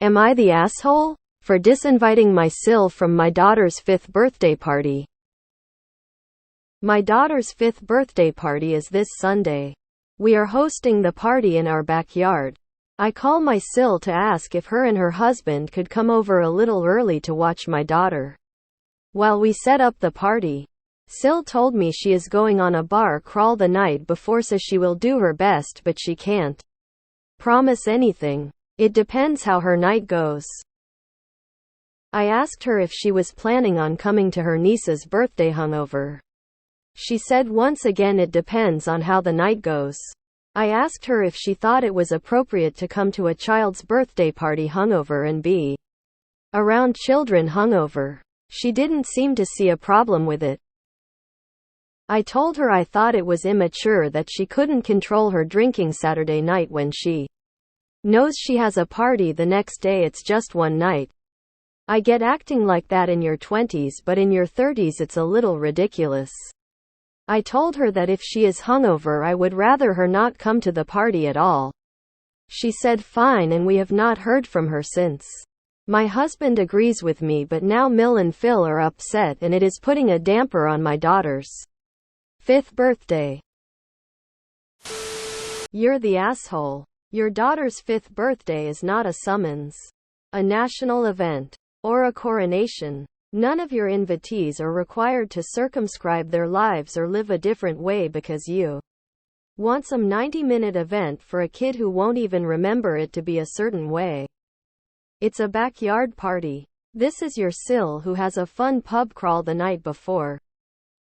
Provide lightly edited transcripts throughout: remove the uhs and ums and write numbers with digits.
Am I the asshole for disinviting my SIL from my daughter's 5th birthday party? My daughter's 5th birthday party is this Sunday. We are hosting the party in our backyard. I call my SIL to ask if her and her husband could come over a little early to watch my daughter. While we set up the party, SIL told me she is going on a bar crawl the night before, so she will do her best, but she can't promise anything. It depends how her night goes. I asked her if she was planning on coming to her niece's birthday hungover. She said once again it depends on how the night goes. I asked her if she thought it was appropriate to come to a child's birthday party hungover and be around children hungover. She didn't seem to see a problem with it. I told her I thought it was immature that she couldn't control her drinking Saturday night when she knows she has a party the next day. It's just one night. I get acting like that in your 20s, but in your 30s it's a little ridiculous. I told her that if she is hungover I would rather her not come to the party at all. She said fine, and we have not heard from her since. My husband agrees with me, but now Mill and Phil are upset and it is putting a damper on my daughter's 5th birthday. You're the asshole. Your daughter's 5th birthday is not a summons, a national event, or a coronation. None of your invitees are required to circumscribe their lives or live a different way because you want some 90-minute event for a kid who won't even remember it to be a certain way. It's a backyard party. This is your SIL who has a fun pub crawl the night before.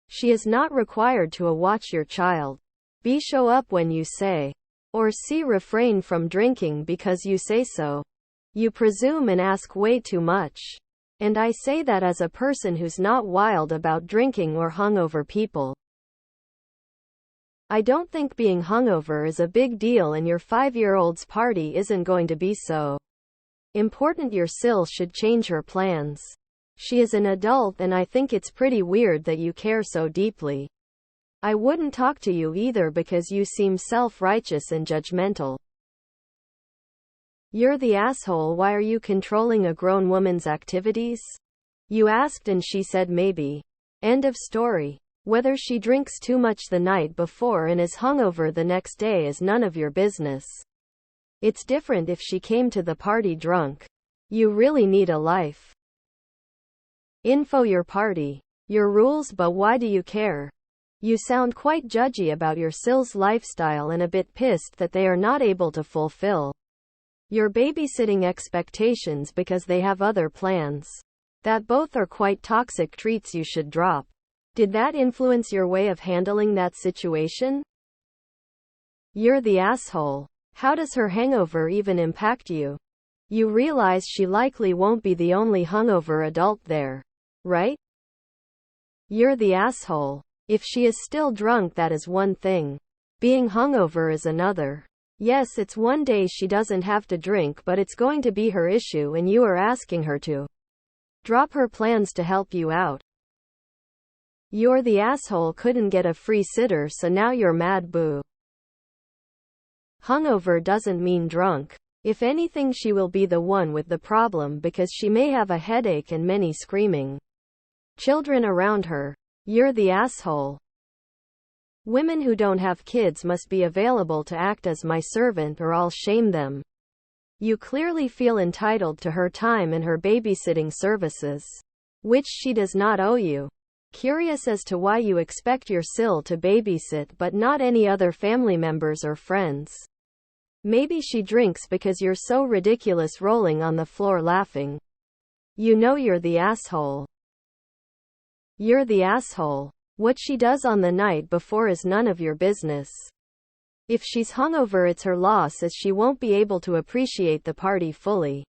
She is not required to watch your child. B. Show up when you say. Or C. Refrain from drinking because you say so. You presume and ask way too much. And I say that as a person who's not wild about drinking or hungover people. I don't think being hungover is a big deal, and your 5-year-old's party isn't going to be so important. Your SIL should change her plans. She is an adult, and I think it's pretty weird that you care so deeply. I wouldn't talk to you either because you seem self-righteous and judgmental. You're the asshole. Why are you controlling a grown woman's activities? You asked and she said maybe. End of story. Whether she drinks too much the night before and is hungover the next day is none of your business. It's different if she came to the party drunk. You really need a life. Info your party. Your rules, but why do you care? You sound quite judgy about your SIL's lifestyle and a bit pissed that they are not able to fulfill your babysitting expectations because they have other plans. That both are quite toxic treats you should drop. Did that influence your way of handling that situation? You're the asshole. How does her hangover even impact you? You realize she likely won't be the only hungover adult there, right? You're the asshole. If she is still drunk, that is one thing. Being hungover is another. Yes, it's one day she doesn't have to drink, but it's going to be her issue, and you are asking her to drop her plans to help you out. You're the asshole. Couldn't get a free sitter, so now you're mad. Boo. Hungover doesn't mean drunk. If anything, she will be the one with the problem because she may have a headache and many screaming children around her. You're the asshole. Women who don't have kids must be available to act as my servant or I'll shame them. You clearly feel entitled to her time and her babysitting services, which she does not owe you. Curious as to why you expect your SIL to babysit but not any other family members or friends. Maybe she drinks because you're so ridiculous, rolling on the floor laughing. You know you're the asshole. You're the asshole. What she does on the night before is none of your business. If she's hungover, it's her loss, as she won't be able to appreciate the party fully.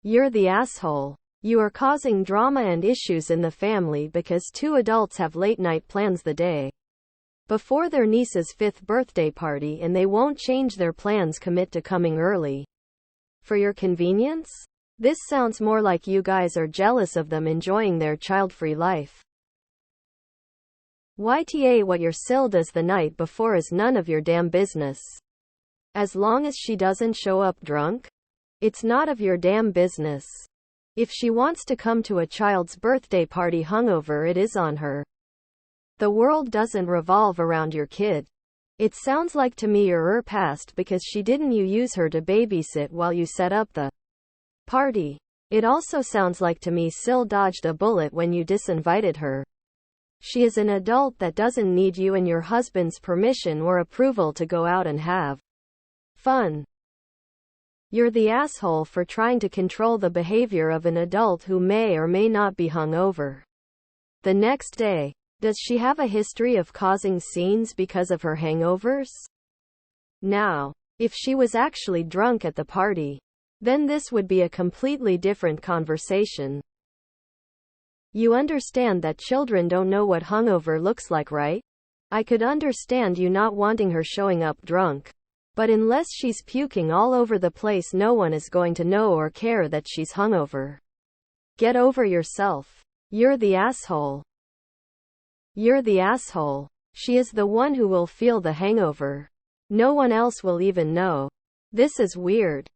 You're the asshole. You are causing drama and issues in the family because 2 adults have late-night plans the day before their niece's 5th birthday party, and they won't change their plans. Commit to coming early for your convenience? This sounds more like you guys are jealous of them enjoying their child-free life. YTA, what your SIL does the night before is none of your damn business. As long as she doesn't show up drunk. It's not of your damn business. If she wants to come to a child's birthday party hungover, it is on her. The world doesn't revolve around your kid. It sounds like to me you're past because she didn't you use her to babysit while you set up the party. It also sounds like to me SIL dodged a bullet when you disinvited her. She is an adult that doesn't need you and your husband's permission or approval to go out and have fun. You're the asshole for trying to control the behavior of an adult who may or may not be hungover. The next day, does she have a history of causing scenes because of her hangovers? Now, if she was actually drunk at the party, then this would be a completely different conversation. You understand that children don't know what hungover looks like, right? I could understand you not wanting her showing up drunk. But unless she's puking all over the place, no one is going to know or care that she's hungover. Get over yourself. You're the asshole. You're the asshole. She is the one who will feel the hangover. No one else will even know. This is weird.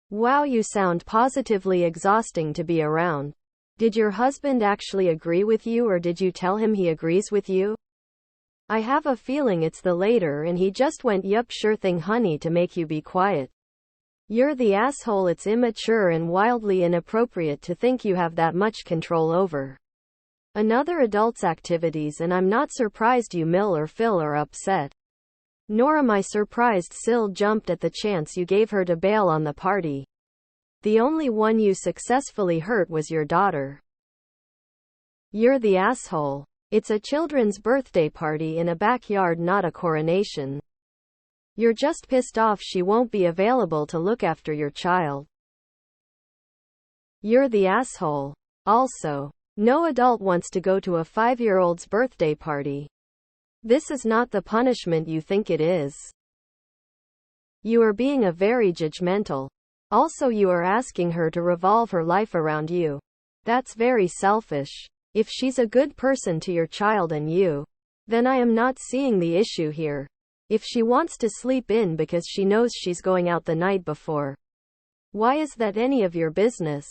Wow, you sound positively exhausting to be around. Did your husband actually agree with you, or did you tell him he agrees with you? I have a feeling it's the latter and he just went yup sure thing honey to make you be quiet. You're the asshole. It's immature and wildly inappropriate to think you have that much control over another adult's activities, and I'm not surprised you Mill or Phil are upset. Nor am I surprised SIL jumped at the chance you gave her to bail on the party. The only one you successfully hurt was your daughter. You're the asshole. It's a children's birthday party in a backyard, not a coronation. You're just pissed off she won't be available to look after your child. You're the asshole. Also, no adult wants to go to a 5-year-old's birthday party. This is not the punishment you think it is. You are being a very judgmental. Also, you are asking her to revolve her life around you. That's very selfish. If she's a good person to your child and you, then I am not seeing the issue here. If she wants to sleep in because she knows she's going out the night before, why is that any of your business?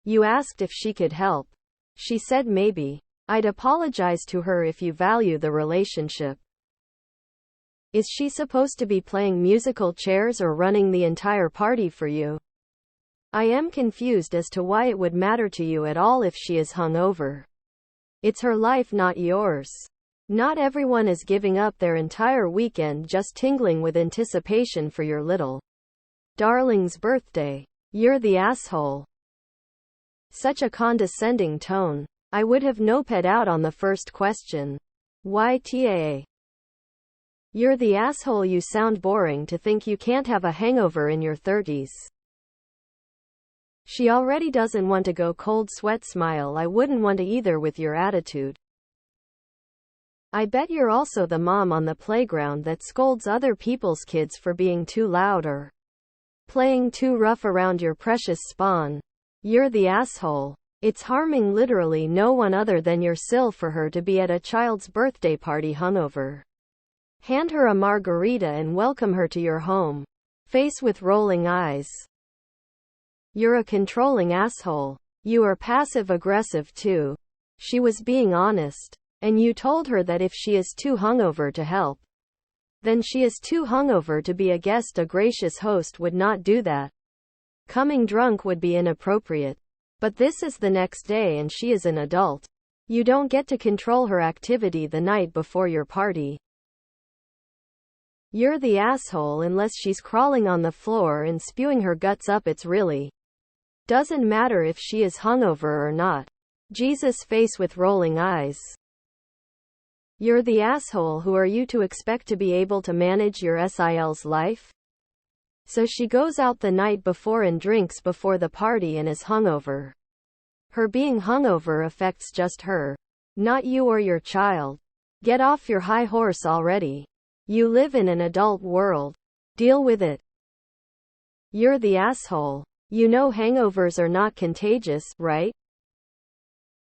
You asked if she could help. She said maybe. I'd apologize to her if you value the relationship. Is she supposed to be playing musical chairs or running the entire party for you? I am confused as to why it would matter to you at all if she is hungover. It's her life, not yours. Not everyone is giving up their entire weekend just tingling with anticipation for your little darling's birthday. You're the asshole. Such a condescending tone. I would have noped out on the first question. YTA. You're the asshole. You sound boring to think you can't have a hangover in your 30s. She already doesn't want to go cold sweat smile. I wouldn't want to either with your attitude. I bet you're also the mom on the playground that scolds other people's kids for being too loud or playing too rough around your precious spawn. You're the asshole. It's harming literally no one other than your SIL for her to be at a child's birthday party hungover. Hand her a margarita and welcome her to your home. Face with rolling eyes. You're a controlling asshole. You are passive-aggressive too. She was being honest. And you told her that if she is too hungover to help, then she is too hungover to be a guest. A gracious host would not do that. Coming drunk would be inappropriate. But this is the next day and she is an adult. You don't get to control her activity the night before your party. You're the asshole unless she's crawling on the floor and spewing her guts up. It's really doesn't matter if she is hungover or not. Jesus face with rolling eyes. You're the asshole. Who are you to expect to be able to manage your SIL's life? So she goes out the night before and drinks before the party and is hungover. Her being hungover affects just her, not you or your child. Get off your high horse already. You live in an adult world. Deal with it. You're the asshole. You know hangovers are not contagious, right?